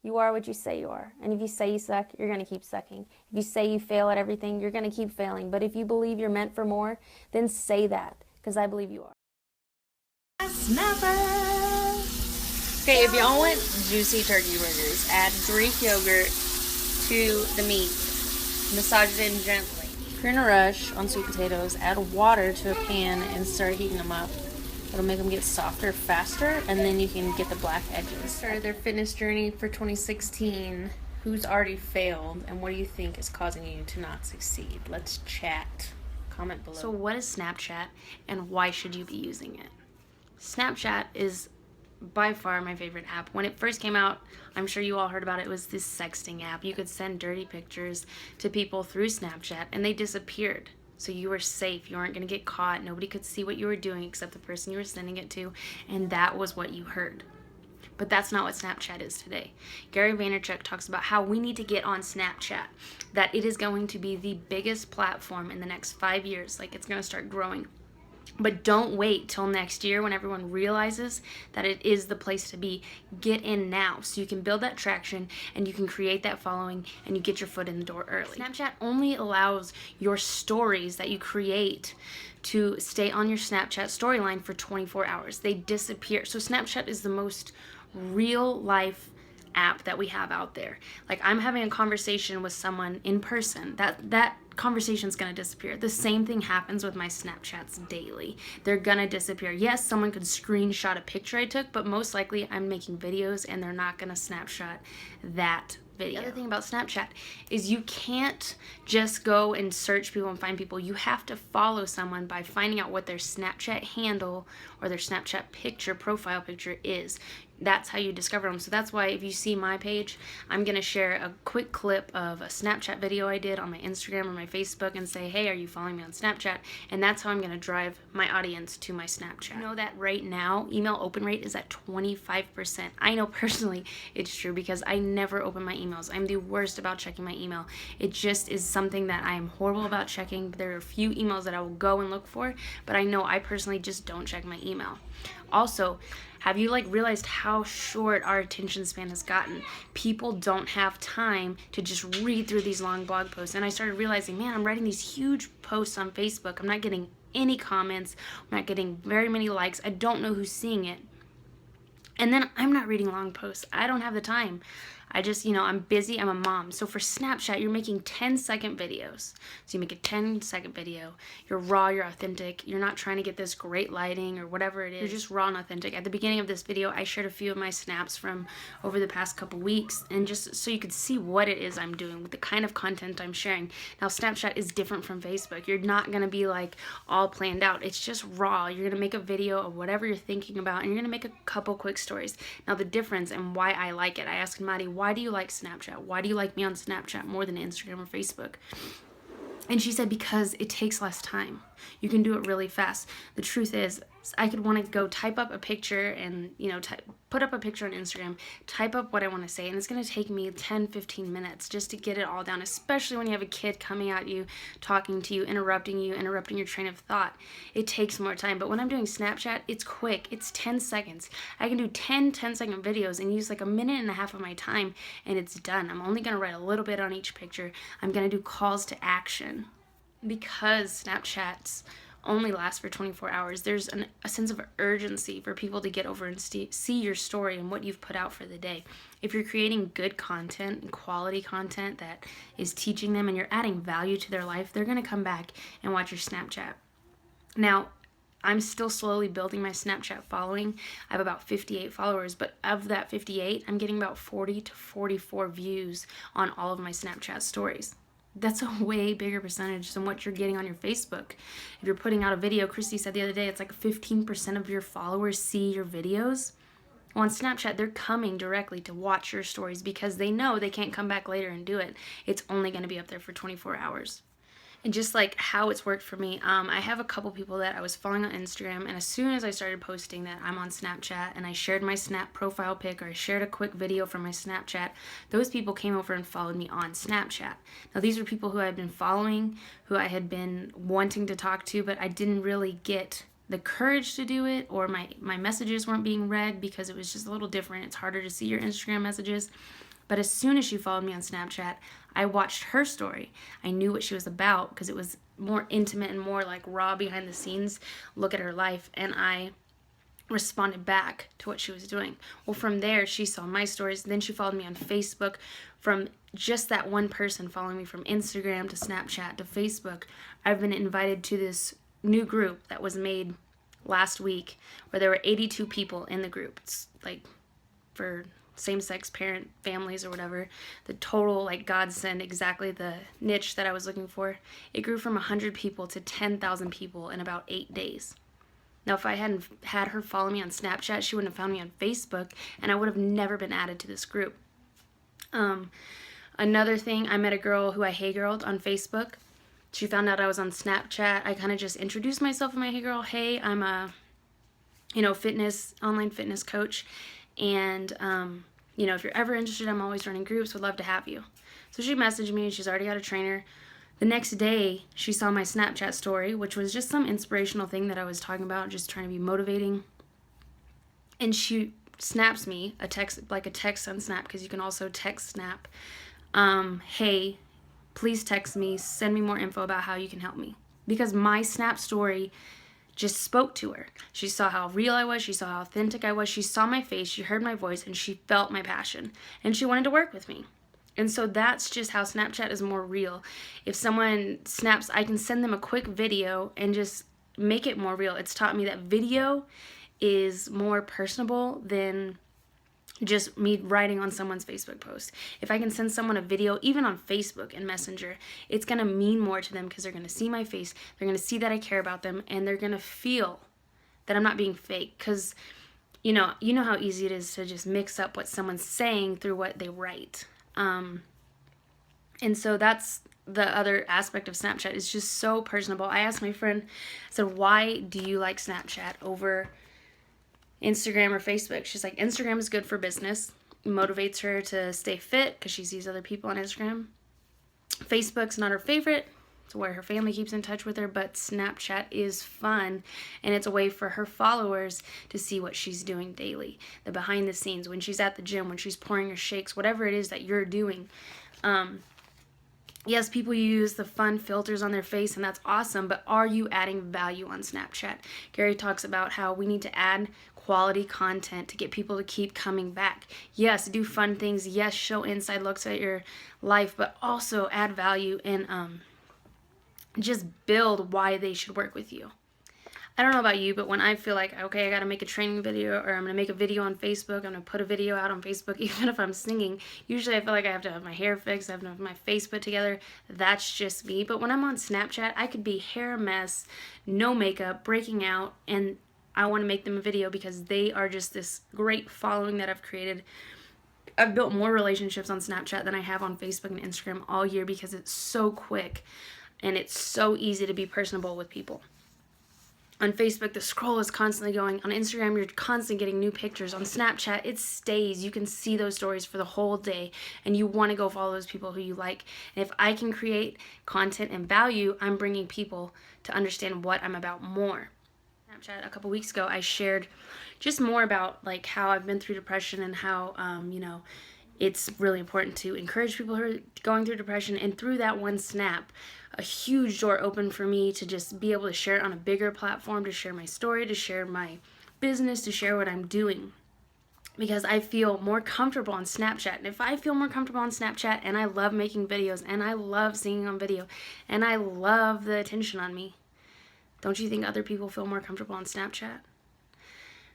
You are what you say you are. And if you say you suck, you're going to keep sucking. If you say you fail at everything, you're going to keep failing. But if you believe you're meant for more, then say that, because I believe you are. Snapper! Okay, if y'all want juicy turkey burgers, add Greek yogurt to the meat. Massage it in gently. If you're in a rush on sweet potatoes, add water to a pan and start heating them up. It'll make them get softer faster, and then you can get the black edges. Started their fitness journey for 2016. Who's already failed, and what do you think is causing you to not succeed? Let's chat. Comment below. So what is Snapchat, and why should you be using it? Snapchat is by far my favorite app. When it first came out, I'm sure you all heard about it. It was this sexting app. You could send dirty pictures to people through Snapchat, and they disappeared. So you were safe. You weren't going to get caught. Nobody could see what you were doing except the person you were sending it to, and that was what you heard. But that's not what Snapchat is today. Gary Vaynerchuck talks about how we need to get on Snapchat, that it is going to be the biggest platform in the next 5 years. Like, it's going to start growing. But don't wait till next year when everyone realizes that it is the place to be. Get in now so you can build that traction and you can create that following and you get your foot in the door early. Snapchat only allows your stories that you create to stay on your Snapchat storyline for 24 hours. They disappear. So Snapchat is the most real life app that we have out there. Like, I'm having a conversation with someone in person, that conversation's gonna disappear. The same thing happens with my Snapchats daily. They're gonna disappear. Yes, someone could screenshot a picture I took, but most likely I'm making videos and they're not gonna snapshot that video. The other thing about Snapchat is you can't just go and search people and find people. You have to follow someone by finding out what their Snapchat handle or their Snapchat picture, profile picture is. That's how you discover them. So that's why if you see my page, I'm going to share a quick clip of a Snapchat video I did on my Instagram or my Facebook and say, hey, are you following me on Snapchat? And that's how I'm going to drive my audience to my Snapchat. You know that right now, email open rate is at 25%. I know personally it's true because I never open my emails. I'm the worst about checking my email. It just is something that I am horrible about checking. There are a few emails that I will go and look for, but I know I personally just don't check my email. Also, have you realized how short our attention span has gotten? People don't have time to just read through these long blog posts. And I started realizing, man, I'm writing these huge posts on Facebook. I'm not getting any comments. I'm not getting very many likes. I don't know who's seeing it. And then I'm not reading long posts. I don't have the time. I just, I'm busy. I'm a mom. So for Snapchat, you're making 10-second videos. So you make a 10-second video. You're raw, you're authentic. You're not trying to get this great lighting or whatever it is. You're just raw and authentic. At the beginning of this video, I shared a few of my snaps from over the past couple weeks, and just so you could see what it is I'm doing, with the kind of content I'm sharing. Now, Snapchat is different from Facebook. You're not going to be all planned out. It's just raw. You're going to make a video of whatever you're thinking about, and you're going to make a couple quick stories. Now, the difference and why I like it, I asked Maddie, why do you like Snapchat? Why do you like me on Snapchat more than Instagram or Facebook? And she said, because it takes less time. You can do it really fast. The truth is, I could want to go type up a picture and, put up a picture on Instagram, type up what I want to say, and it's going to take me 10, 15 minutes just to get it all down, especially when you have a kid coming at you, talking to you, interrupting your train of thought. It takes more time. But when I'm doing Snapchat, it's quick. It's 10 seconds. I can do 10-second videos and use a minute and a half of my time, and it's done. I'm only going to write a little bit on each picture. I'm going to do calls to action. Because Snapchats only last for 24 hours, there's a sense of urgency for people to get over and see your story and what you've put out for the day. If you're creating good content and quality content that is teaching them and you're adding value to their life, they're going to come back and watch your Snapchat. Now, I'm still slowly building my Snapchat following. I have about 58 followers, but of that 58, I'm getting about 40 to 44 views on all of my Snapchat stories. That's a way bigger percentage than what you're getting on your Facebook. If you're putting out a video, Christy said the other day, it's 15% of your followers see your videos. Well, on Snapchat, they're coming directly to watch your stories because they know they can't come back later and do it. It's only going to be up there for 24 hours. And just how it's worked for me, I have a couple people that I was following on Instagram, and as soon as I started posting that I'm on Snapchat and I shared my Snap profile pic or I shared a quick video from my Snapchat, those people came over and followed me on Snapchat. Now, these were people who I had been following, who I had been wanting to talk to, but I didn't really get the courage to do it, or my messages weren't being read because it was just a little different. It's harder to see your Instagram messages. But as soon as she followed me on Snapchat, I watched her story. I knew what she was about because it was more intimate and more like raw behind the scenes look at her life, and I responded back to what she was doing. Well, from there, she saw my stories. Then she followed me on Facebook. From just that one person following me from Instagram to Snapchat to Facebook, I've been invited to this new group that was made last week where there were 82 people in the group. It's like for same-sex parent families or whatever. The total, like, godsend, exactly the niche that I was looking for. It grew from 100 people to 10,000 people in about 8 days. Now, if I hadn't had her follow me on Snapchat, she wouldn't have found me on Facebook, and I would have never been added to this group. Another thing, I met a girl who I hey girled on Facebook. She found out I was on Snapchat. I kind of just introduced myself in my hey girl. Hey, I'm a, online fitness coach, and if you're ever interested, I'm always running groups. Would love to have you. So she messaged me. She's already got a trainer. The next day, she saw my Snapchat story, which was just some inspirational thing that I was talking about, just trying to be motivating. And she snaps me a text on Snap, because you can also text Snap. Hey, please text me, send me more info about how you can help me. Because my Snap story just spoke to her. She saw how real I was, she saw how authentic I was, she saw my face, she heard my voice, and she felt my passion. And she wanted to work with me. And so that's just how Snapchat is more real. If someone snaps, I can send them a quick video and just make it more real. It's taught me that video is more personable than just me writing on someone's Facebook post. If I can send someone a video, even on Facebook and Messenger, it's going to mean more to them because they're going to see my face, they're going to see that I care about them, and they're going to feel that I'm not being fake. Because, you know how easy it is to just mix up what someone's saying through what they write. And so that's the other aspect of Snapchat. It's just so personable. I asked my friend, I said, why do you like Snapchat over Instagram or Facebook? She's like, Instagram is good for business. It motivates her to stay fit because she sees other people on Instagram. Facebook's not her favorite. It's where her family keeps in touch with her, but Snapchat is fun, and it's a way for her followers to see what she's doing daily, the behind the scenes, when she's at the gym, when she's pouring her shakes, whatever it is that you're doing. Yes, people use the fun filters on their face, and that's awesome, but are you adding value on Snapchat? Gary talks about how we need to add quality content to get people to keep coming back. Yes, do fun things. Yes, show inside looks at your life, but also add value and just build why they should work with you. I don't know about you, but when I feel like, okay, I got to make a training video, or I'm going to make a video on Facebook, I'm going to put a video out on Facebook, even if I'm singing, usually I feel like I have to have my hair fixed, I have to have my face put together. That's just me. But when I'm on Snapchat, I could be hair a mess, no makeup, breaking out, and I want to make them a video because they are just this great following that I've created. I've built more relationships on Snapchat than I have on Facebook and Instagram all year because it's so quick and it's so easy to be personable with people. On Facebook, the scroll is constantly going. On Instagram, you're constantly getting new pictures. On Snapchat, it stays. You can see those stories for the whole day, and you want to go follow those people who you like. And if I can create content and value, I'm bringing people to understand what I'm about more. Snapchat, a couple weeks ago, I shared just more about like how I've been through depression and how, it's really important to encourage people who are going through depression. And through that one snap, a huge door opened for me to just be able to share it on a bigger platform, to share my story, to share my business, to share what I'm doing. Because I feel more comfortable on Snapchat. And if I feel more comfortable on Snapchat, and I love making videos, and I love singing on video, and I love the attention on me, don't you think other people feel more comfortable on Snapchat?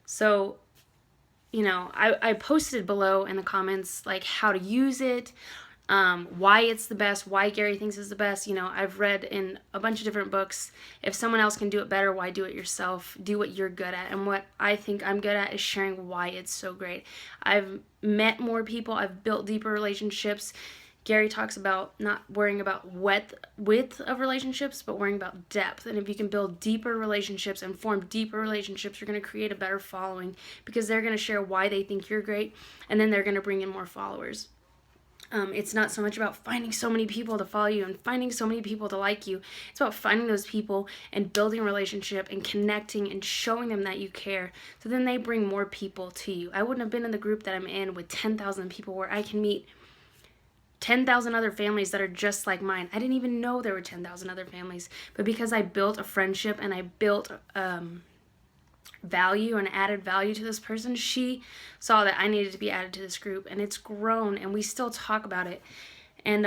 So, I posted below in the comments like how to use it, why it's the best, why Gary thinks it's the best. I've read in a bunch of different books, if someone else can do it better, why do it yourself? Do what you're good at. And what I think I'm good at is sharing why it's so great. I've met more people, I've built deeper relationships. Gary talks about not worrying about width of relationships, but worrying about depth. And if you can build deeper relationships and form deeper relationships, you're going to create a better following because they're going to share why they think you're great, and then they're going to bring in more followers. It's not so much about finding so many people to follow you and finding so many people to like you. It's about finding those people and building a relationship and connecting and showing them that you care. So then they bring more people to you. I wouldn't have been in the group that I'm in with 10,000 people where I can meet 10,000 other families that are just like mine. I didn't even know there were 10,000 other families, but because I built a friendship and I built value and added value to this person, she saw that I needed to be added to this group, and it's grown, and we still talk about it. And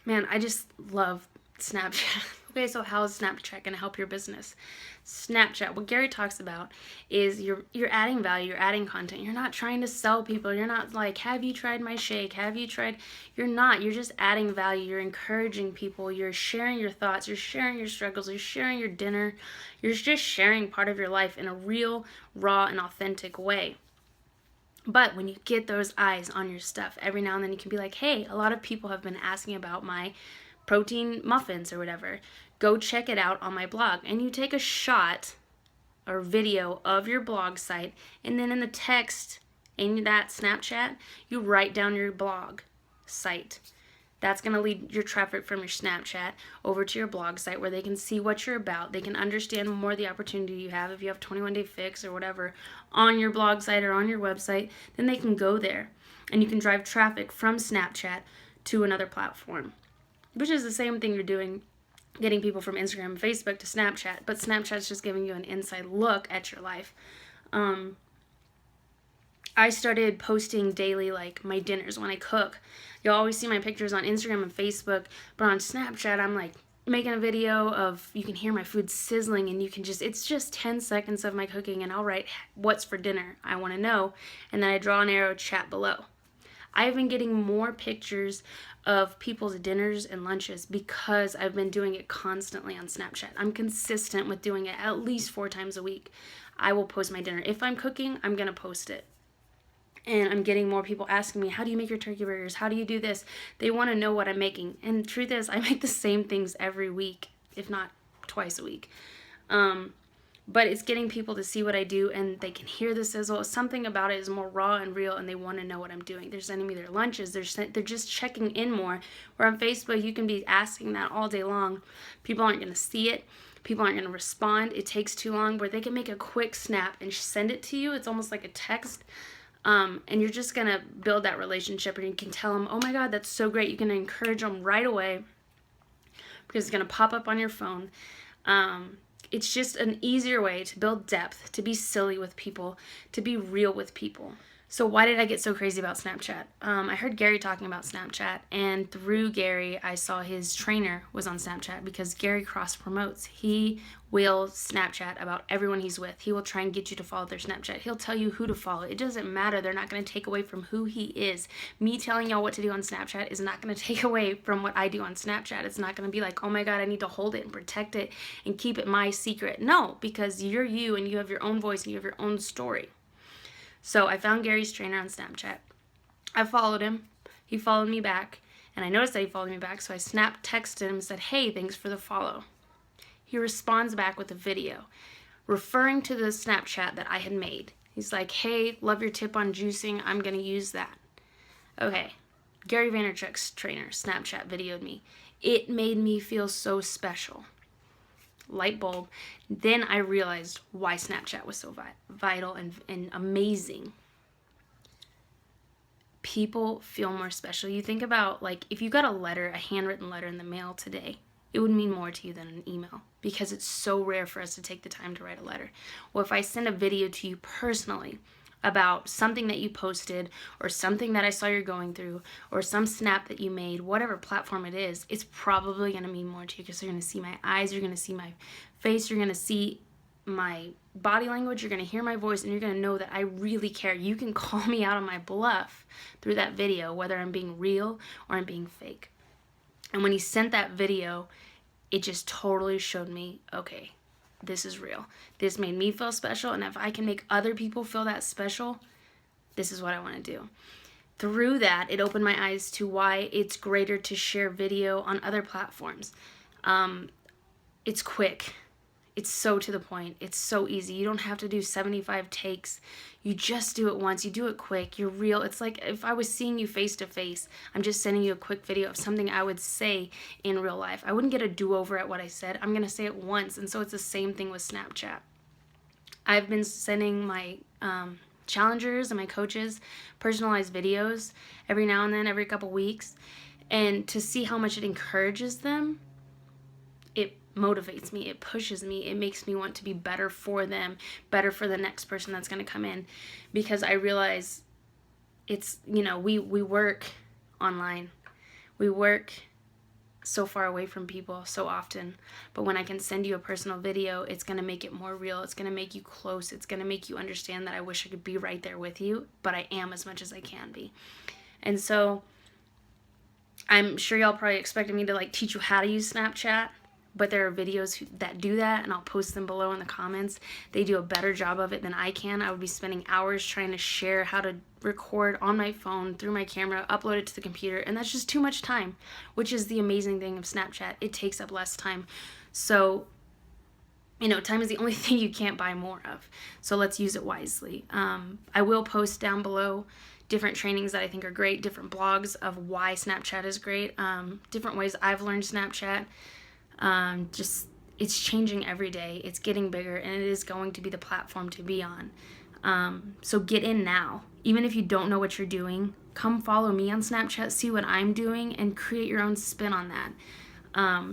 man, I just love Snapchat. Okay, so how is Snapchat going to help your business? Snapchat, what Gary talks about is you're adding value, you're adding content. You're not trying to sell people. You're not like, have you tried my shake? Have you tried? You're not. You're just adding value. You're encouraging people. You're sharing your thoughts. You're sharing your struggles. You're sharing your dinner. You're just sharing part of your life in a real, raw, and authentic way. But when you get those eyes on your stuff, every now and then you can be like, hey, a lot of people have been asking about my protein muffins or whatever. Go check it out on my blog. And you take a shot or video of your blog site, and then in the text in that Snapchat, you write down your blog site. That's going to lead your traffic from your Snapchat over to your blog site where they can see what you're about. They can understand more the opportunity you have. If you have 21-day fix or whatever on your blog site or on your website, then they can go there. And you can drive traffic from Snapchat to another platform, which is the same thing you're doing, getting people from Instagram and Facebook to Snapchat. But Snapchat's just giving you an inside look at your life. I started posting daily, like, my dinners when I cook. You'll always see my pictures on Instagram and Facebook, but on Snapchat, I'm, like, making a video of, you can hear my food sizzling, and you can just, it's just 10 seconds of my cooking, and I'll write, what's for dinner? I want to know, and then I draw an arrow, chat below. I've been getting more pictures of people's dinners and lunches because I've been doing it constantly on Snapchat. I'm consistent with doing it at least 4 times a week. I will post my dinner. If I'm cooking, I'm going to post it. And I'm getting more people asking me, how do you make your turkey burgers? How do you do this? They want to know what I'm making. And the truth is, I make the same things every week, if not twice a week. But it's getting people to see what I do, and they can hear the sizzle. Something about it is more raw and real, and they want to know what I'm doing. They're sending me their lunches. They're just checking in more. Where on Facebook, you can be asking that all day long. People aren't going to see it. People aren't going to respond. It takes too long. Where they can make a quick snap and send it to you. It's almost like a text. And you're just going to build that relationship, and you can tell them, oh my God, that's so great. You can encourage them right away because it's going to pop up on your phone. It's just an easier way to build depth, to be silly with people, to be real with people. So why did I get so crazy about Snapchat? I heard Gary talking about Snapchat, and through Gary, I saw his trainer was on Snapchat because Gary cross promotes. He will Snapchat about everyone he's with. He will try and get you to follow their Snapchat. He'll tell you who to follow. It doesn't matter. They're not going to take away from who he is. Me telling y'all what to do on Snapchat is not going to take away from what I do on Snapchat. It's not going to be like, oh my God, I need to hold it and protect it and keep it my secret. No, because you're you and you have your own voice and you have your own story. So I found Gary's trainer on Snapchat. I followed him. He followed me back. And I noticed that he followed me back, so I texted him and said, hey, thanks for the follow. He responds back with a video referring to the Snapchat that I had made. He's like, hey, love your tip on juicing. I'm going to use that. Okay. Gary Vaynerchuck's trainer Snapchat videoed me. It made me feel so special. Light bulb. Then I realized why Snapchat was so vital and amazing. People feel more special. You think about, like, if you got a handwritten letter in the mail today, it would mean more to you than an email because it's so rare for us to take the time to write a letter. Well, if I send a video to you personally about something that you posted or something that I saw you're going through or some snap that you made, whatever platform it is, it's probably going to mean more to you because you're going to see my eyes, you're going to see my face, you're going to see my body language, you're going to hear my voice, and you're going to know that I really care. You can call me out on my bluff through that video, whether I'm being real or I'm being fake. And when he sent that video, it just totally showed me, okay, this is real. This made me feel special, and if I can make other people feel that special, this is what I want to do. Through that, it opened my eyes to why it's greater to share video on other platforms. It's quick. It's so to the point. It's so easy. You don't have to do 75 takes. You just do it once. You do it quick. You're real. It's like if I was seeing you face to face, I'm just sending you a quick video of something I would say in real life. I wouldn't get a do-over at what I said. I'm going to say it once. And so it's the same thing with Snapchat. I've been sending my challengers and my coaches personalized videos every now and then, every couple weeks, and to see how much it encourages them, it motivates me, it pushes me, it makes me want to be better for them, better for the next person that's going to come in, because I realize it's, we work online, we work so far away from people so often, but when I can send you a personal video, it's going to make it more real, it's going to make you close, it's going to make you understand that I wish I could be right there with you, but I am as much as I can be. And so I'm sure y'all probably expected me to like teach you how to use Snapchat, but there are videos that do that, and I'll post them below in the comments. They do a better job of it than I can. I would be spending hours trying to share how to record on my phone through my camera, upload it to the computer, and that's just too much time, which is the amazing thing of Snapchat. It takes up less time. So, time is the only thing you can't buy more of. So let's use it wisely. I will post down below different trainings that I think are great, different blogs of why Snapchat is great, different ways I've learned Snapchat. It's changing every day. It's getting bigger, and it is going to be the platform to be on. So get in now. Even if you don't know what you're doing, come follow me on Snapchat, see what I'm doing, and create your own spin on that.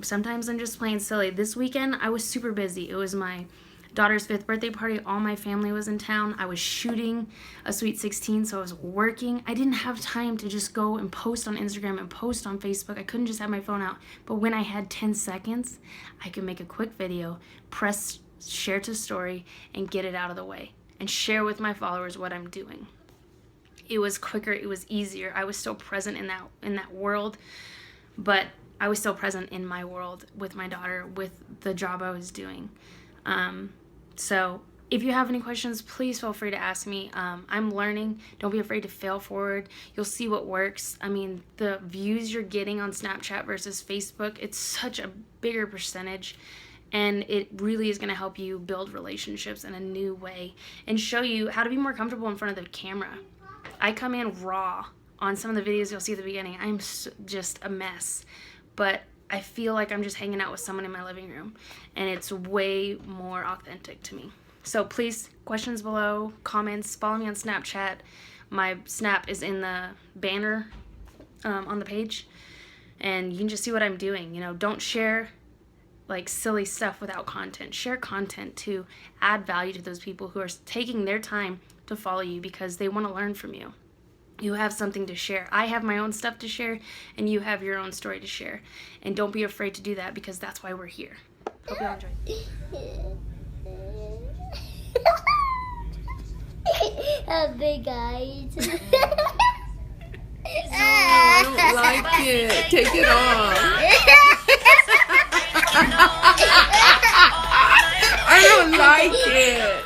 Sometimes I'm just playing silly. This weekend, I was super busy. It was my daughter's 5th birthday party. All my family was in town. I was shooting a Sweet 16, so I was working. I didn't have time to just go and post on Instagram and post on Facebook. I couldn't just have my phone out. But when I had 10 seconds, I could make a quick video, press share to story, and get it out of the way, and share with my followers what I'm doing. It was quicker. It was easier. I was still present in that world, but I was still present in my world with my daughter, with the job I was doing. So if you have any questions, please feel free to ask me. I'm learning. Don't be afraid to fail forward. You'll see what works. I mean, the views you're getting on Snapchat versus Facebook, it's such a bigger percentage, and it really is going to help you build relationships in a new way and show you how to be more comfortable in front of the camera. I come in raw on some of the videos you'll see at the beginning. I'm just a mess, but I feel like I'm just hanging out with someone in my living room, and it's way more authentic to me. So please, questions below, comments, follow me on Snapchat. My Snap is in the banner on the page, and you can just see what I'm doing. Don't share like silly stuff without content. Share content to add value to those people who are taking their time to follow you because they want to learn from you. You have something to share. I have my own stuff to share, and you have your own story to share. And don't be afraid to do that, because that's why we're here. Hope you all enjoyed. Big eyes. I don't like it. Take it off. I don't like it.